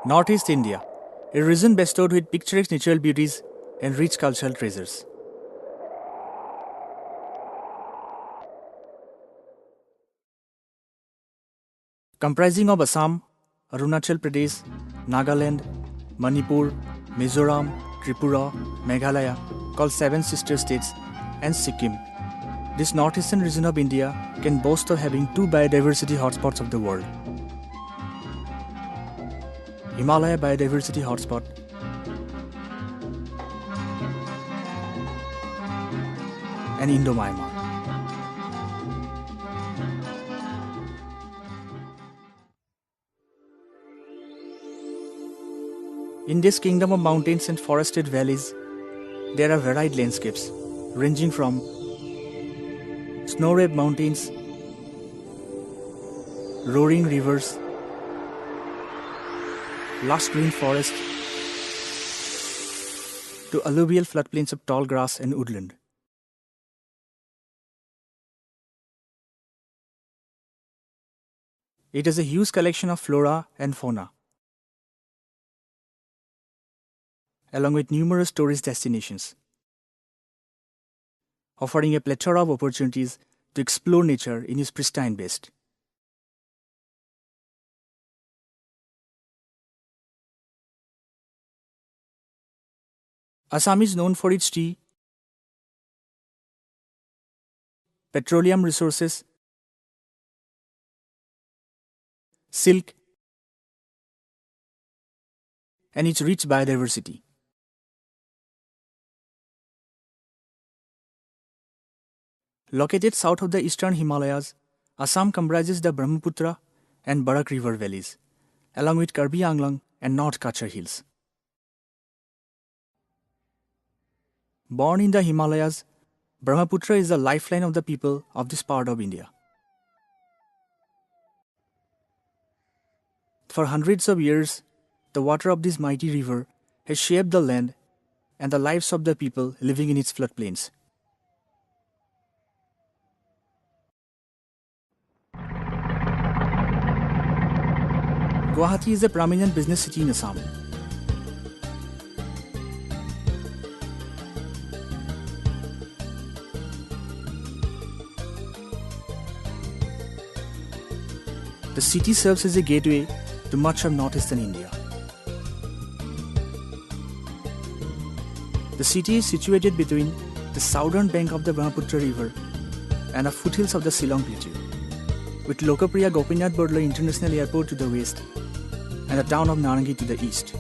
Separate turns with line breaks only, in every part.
Northeast India, a region bestowed with picturesque natural beauties and rich cultural treasures. Comprising of Assam, Arunachal Pradesh, Nagaland, Manipur, Mizoram, Tripura, Meghalaya, called Seven Sister States, and Sikkim. This northeastern region of India can boast of having two biodiversity hotspots of the world. Himalaya Biodiversity Hotspot and Indo-Myanmar. In this kingdom of mountains and forested valleys, there are varied landscapes ranging from snow-wrapped mountains, roaring rivers, lush green forest, to alluvial floodplains of tall grass and woodland. It has a huge collection of flora and fauna, along with numerous tourist destinations, offering a plethora of opportunities to explore nature in its pristine best. Assam is known for its tea, petroleum resources, silk, and its rich biodiversity. Located south of the eastern Himalayas, Assam comprises the Brahmaputra and Barak river valleys, along with Karbi Anglang and North Kachar hills. Born in the Himalayas, Brahmaputra is the lifeline of the people of this part of India. For hundreds of years, the water of this mighty river has shaped the land and the lives of the people living in its floodplains. Guwahati is a prominent business city in Assam. The city serves as a gateway to much of northeastern India. The city is situated between the southern bank of the Brahmaputra river and the foothills of the Shillong Plateau, with Lokapriya Gopinath Bordla International Airport to the west and the town of Narangi to the east.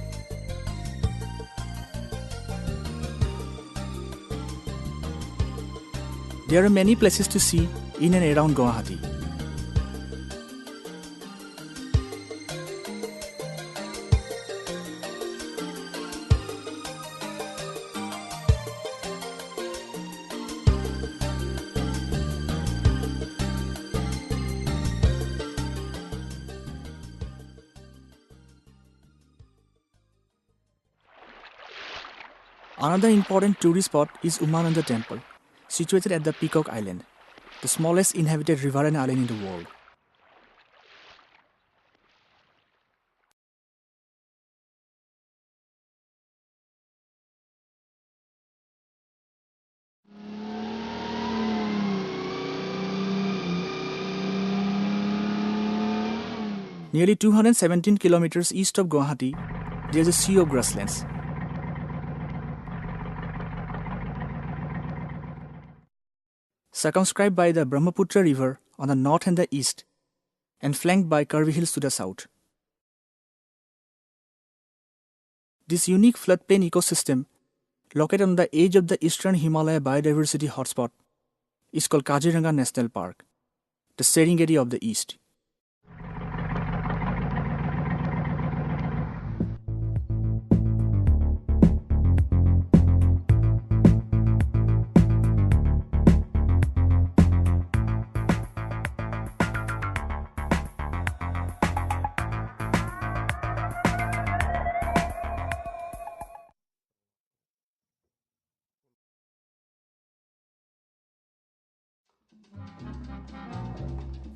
There are many places to see in and around Guwahati. Another important tourist spot is Umananda Temple, situated at the Peacock Island, the smallest inhabited riverine island in the world. Nearly 217 kilometers east of Guwahati, there is a sea of grasslands. Circumscribed by the Brahmaputra river on the north and the east, and flanked by Karvi hills to the south. This unique floodplain ecosystem, located on the edge of the eastern Himalaya biodiversity hotspot, is called Kaziranga National Park, the Serengeti of the east.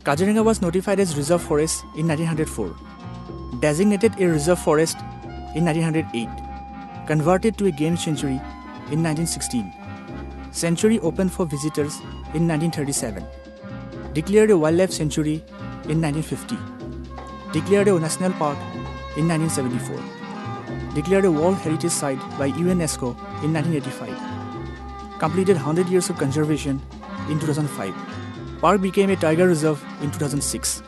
Kaziranga was notified as reserve forest in 1904. designated a reserve forest in 1908, converted to a game sanctuary in 1916. Sanctuary opened for visitors in 1937. Declared a wildlife sanctuary in 1950. Declared a national park in 1974. Declared a World Heritage Site by UNESCO in 1985. Completed 100 years of conservation in 2005. Park became a tiger reserve in 2006.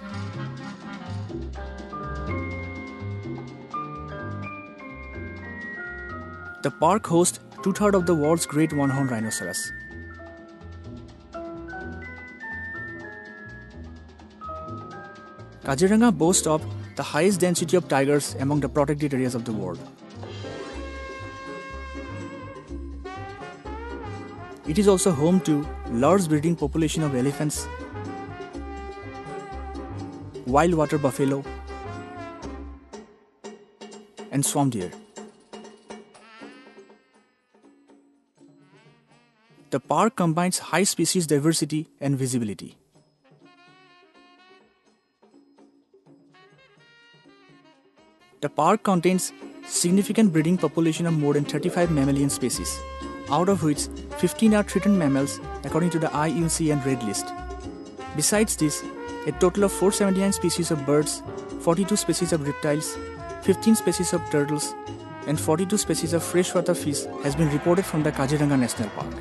The park hosts two-thirds of the world's great one-horned rhinoceros. Kaziranga boasts of the highest density of tigers among the protected areas of the world. It is also home to large breeding population of elephants, wild water buffalo, and swamp deer. The park combines high species diversity and visibility. The park contains significant breeding population of more than 35 mammalian species, out of which 15 are threatened mammals according to the IUCN Red List. Besides this, a total of 479 species of birds, 42 species of reptiles, 15 species of turtles, and 42 species of freshwater fish has been reported from the Kaziranga National Park.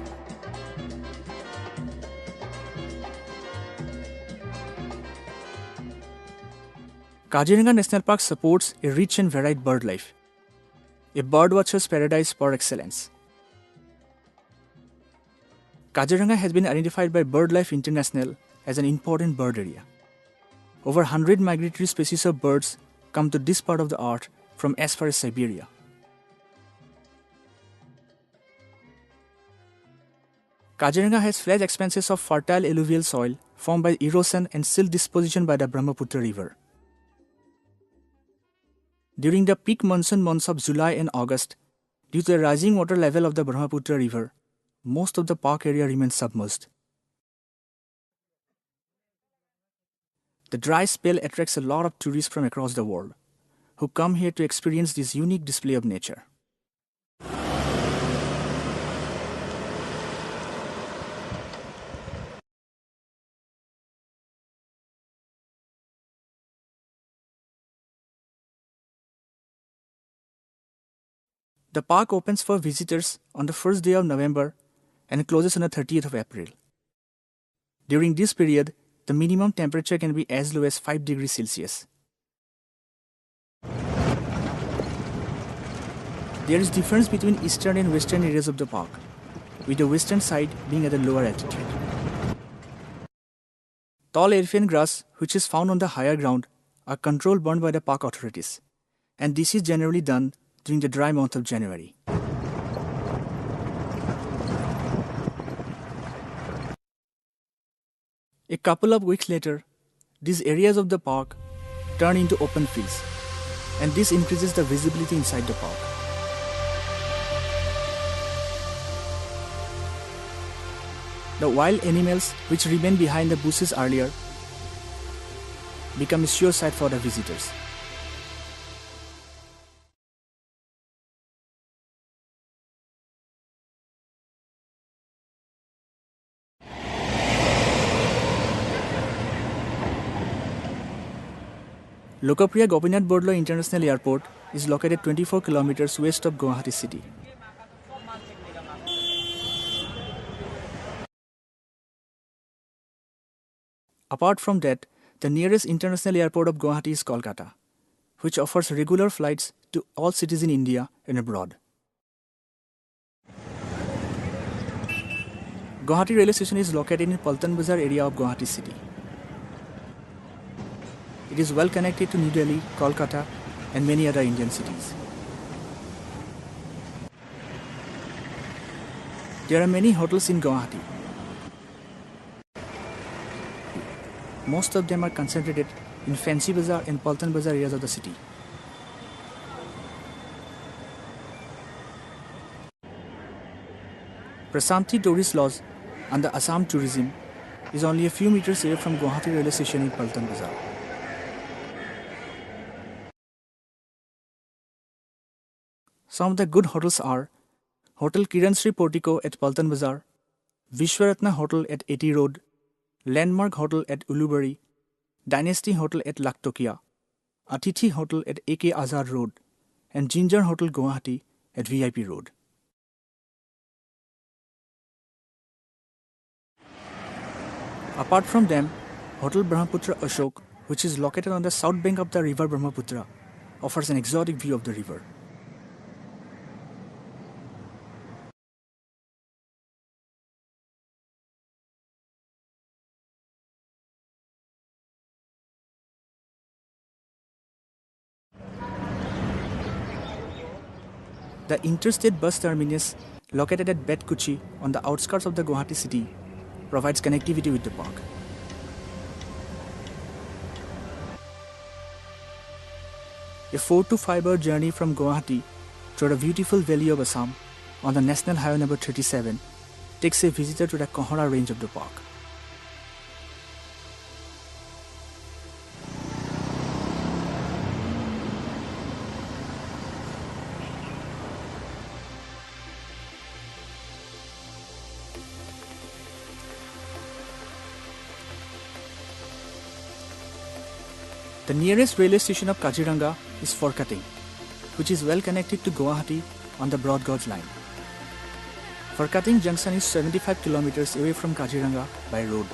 Kaziranga National Park supports a rich and varied bird life, a birdwatcher's paradise par excellence. Kaziranga has been identified by BirdLife International as an important bird area. Over 100 migratory species of birds come to this part of the earth from as far as Siberia. Kaziranga has flat expanses of fertile alluvial soil formed by erosion and silt disposition by the Brahmaputra River. During the peak monsoon months of July and August, due to the rising water level of the Brahmaputra River, most of the park area remains submerged. The dry spell attracts a lot of tourists from across the world, who come here to experience this unique display of nature. The park opens for visitors on the first day of November and closes on the 30th of April. During this period, the minimum temperature can be as low as 5 degrees Celsius. There is difference between eastern and western areas of the park, with the western side being at a lower altitude. Tall elephant grass, which is found on the higher ground, are controlled burn by the park authorities, and this is generally done during the dry month of January. A couple of weeks later, these areas of the park turn into open fields, and this increases the visibility inside the park. The wild animals which remain behind the bushes earlier become a sure sight for the visitors. Lokapriya Gopinath Bordlo International Airport is located 24 kilometers west of Guwahati city. Apart from that, the nearest international airport of Guwahati is Kolkata, which offers regular flights to all cities in India and abroad. Guwahati railway station is located in Paltan Bazar area of Guwahati city. It is well connected to New Delhi, Kolkata, and many other Indian cities. There are many hotels in Guwahati. Most of them are concentrated in Fancy Bazaar and Paltan Bazar areas of the city. Prasanthi Tourist Lodge under Assam Tourism is only a few meters away from Guwahati railway station in Paltan Bazar. Some of the good hotels are Hotel Kiransri Portico at Paltan Bazaar, Vishwaratna Hotel at 80 Road, Landmark Hotel at Ulubari, Dynasty Hotel at Laktokia, Atithi Hotel at AK Azhar Road, and Ginger Hotel Guwahati at VIP Road. Apart from them, Hotel Brahmaputra Ashok, which is located on the south bank of the river Brahmaputra, offers an exotic view of the river. The interstate bus terminus, located at Betkuchi on the outskirts of the Guwahati city, provides connectivity with the park. A 4 to 5 hour journey from Guwahati through the beautiful valley of Assam on the National Highway number 37 takes a visitor to the Kohara range of the park. The nearest railway station of Kaziranga is Forkating, which is well connected to Guwahati on the Broad Gauge line. Forkating Junction is 75 kilometers away from Kaziranga by road.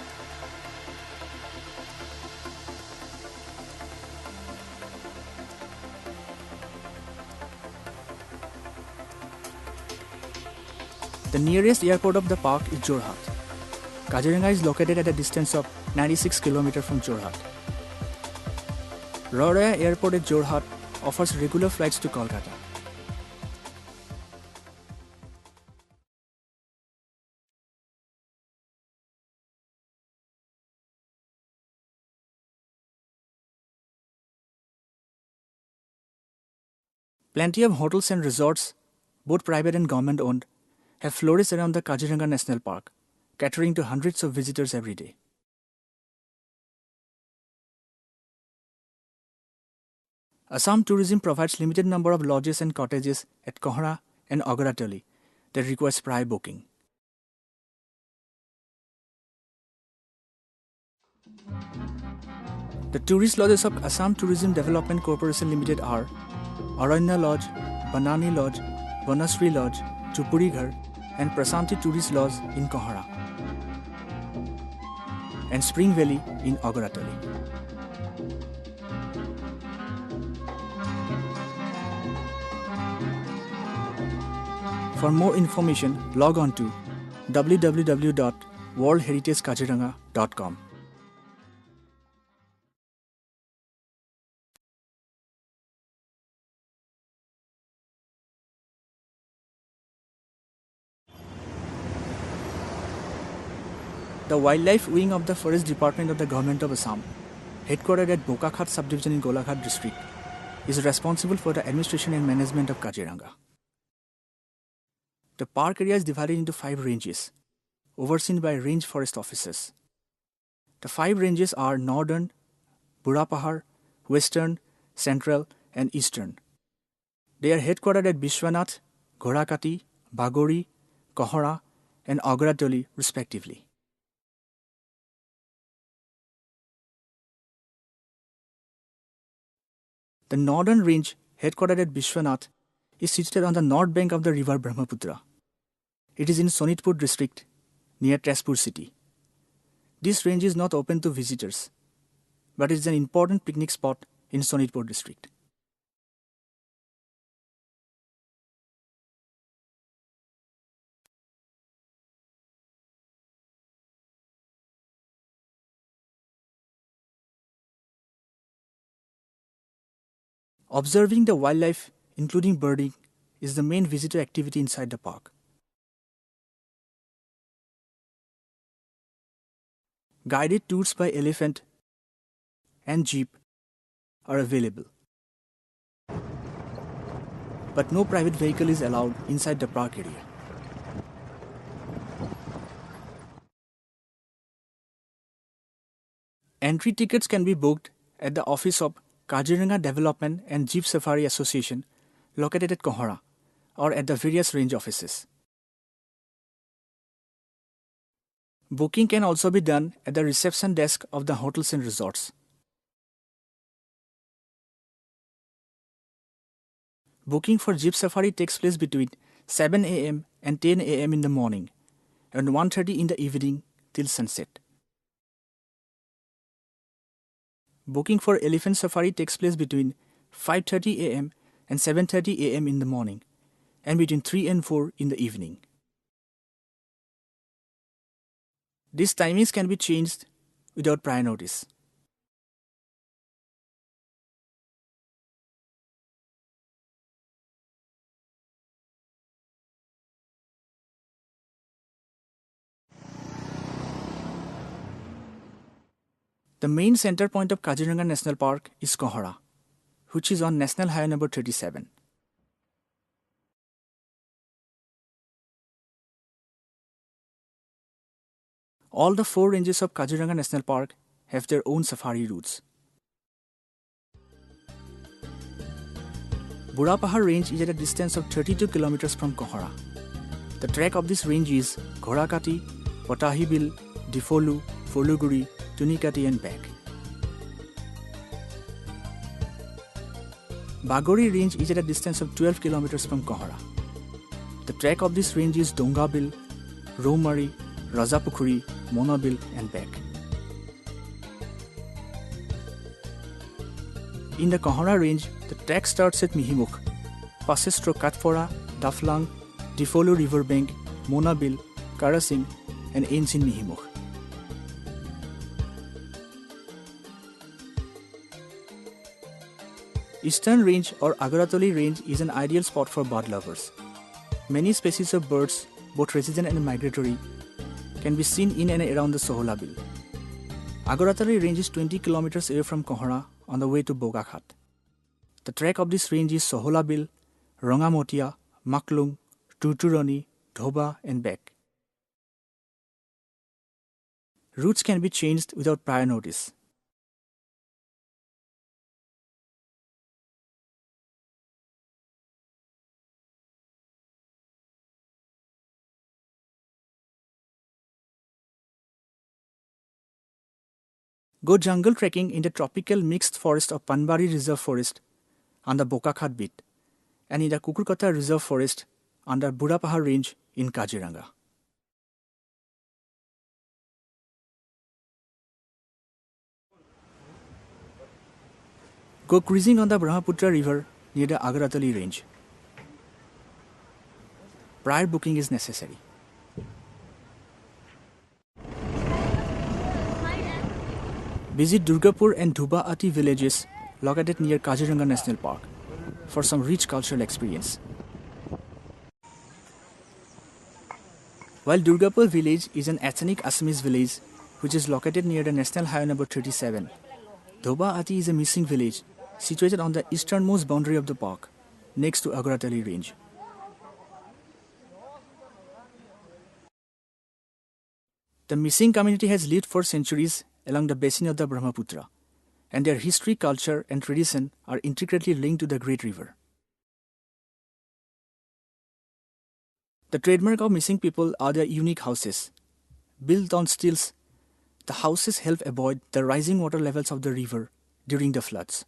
The nearest airport of the park is Jorhat. Kaziranga is located at a distance of 96 kilometers from Jorhat. Roraya Airport at Jorhat offers regular flights to Kolkata. Plenty of hotels and resorts, both private and government owned, have flourished around the Kaziranga National Park, catering to hundreds of visitors every day. Assam Tourism provides limited number of lodges and cottages at Kohara and Agaratali that requires prior booking. The tourist lodges of Assam Tourism Development Corporation Limited are Aranya Lodge, Banani Lodge, Banasri Lodge, Chupuri Ghar, and Prasanti Tourist Lodge in Kohara, and Spring Valley in Agaratali. For more information, log on to www.worldheritagekaziranga.com. The Wildlife Wing of the Forest Department of the Government of Assam, headquartered at Bokakhat subdivision in Golaghat district, is responsible for the administration and management of Kaziranga. The park area is divided into 5 ranges, overseen by range forest officers. The 5 ranges are Northern, Burapahar, Western, Central, and Eastern. They are headquartered at Bishwanath, Ghorakati, Bagori, Kohara, and Agaratali respectively. The Northern Range, headquartered at Bishwanath, is situated on the north bank of the river Brahmaputra. It is in Sonitpur district, near Tezpur city. This range is not open to visitors, but it is an important picnic spot in Sonitpur district. Observing the wildlife, including birding, is the main visitor activity inside the park. Guided tours by elephant and jeep are available, but no private vehicle is allowed inside the park area. Entry tickets can be booked at the office of Kaziranga Development and Jeep Safari Association, located at Kohara, or at the various range offices. Booking can also be done at the reception desk of the hotels and resorts. Booking for Jeep Safari takes place between 7 a.m. and 10 a.m. in the morning and 1:30 in the evening till sunset. Booking for Elephant Safari takes place between 5:30 a.m. and 7:30 a.m. in the morning and between 3 and 4 in the evening. These timings can be changed without prior notice. The main center point of Kaziranga National Park is Kohara, which is on National Highway number 37. All the 4 ranges of Kaziranga National Park have their own safari routes. Burapahar range is at a distance of 32 kilometers from Kohara. The track of this range is Ghorakati, Potahibil, Difolu, Foluguri, Tunikati and back. Bagori range is at a distance of 12 kilometers from Kohara. The track of this range is Dongabil, Romari, Rajapukhuri, Monabil and back. In the Kohara range, the track starts at Mihimukh, passes through Katfora, Daflang, Difolu riverbank, Monabil, Karasing and ends in Mihimukh. Eastern Range or Agaratali Range is an ideal spot for bird lovers. Many species of birds, both resident and migratory, can be seen in and around the Soholabil. Agaratali Range is 20 kilometers away from Kohara on the way to Bogakhat. The track of this range is Soholabil, Rangamotia, Maklung, Tuturani, Dhoba and back. Routes can be changed without prior notice. Go jungle trekking in the tropical mixed forest of Panbari Reserve Forest on the Bokakhat bit and in the Kukurkata Reserve Forest under Burapahar Range in Kaziranga. Go cruising on the Brahmaputra River near the Agaratali Range. Prior booking is necessary. Visit Durgapur and Dhuba-Ati villages located near Kaziranga National Park for some rich cultural experience. While Durgapur village is an ethnic Assamese village which is located near the National Highway number 37, Dhuba-Ati is a missing village situated on the easternmost boundary of the park next to Agaratali Range. The missing community has lived for centuries along the basin of the Brahmaputra, and their history, culture, and tradition are intricately linked to the great river. The trademark of missing people are their unique houses. Built on stilts, the houses help avoid the rising water levels of the river during the floods.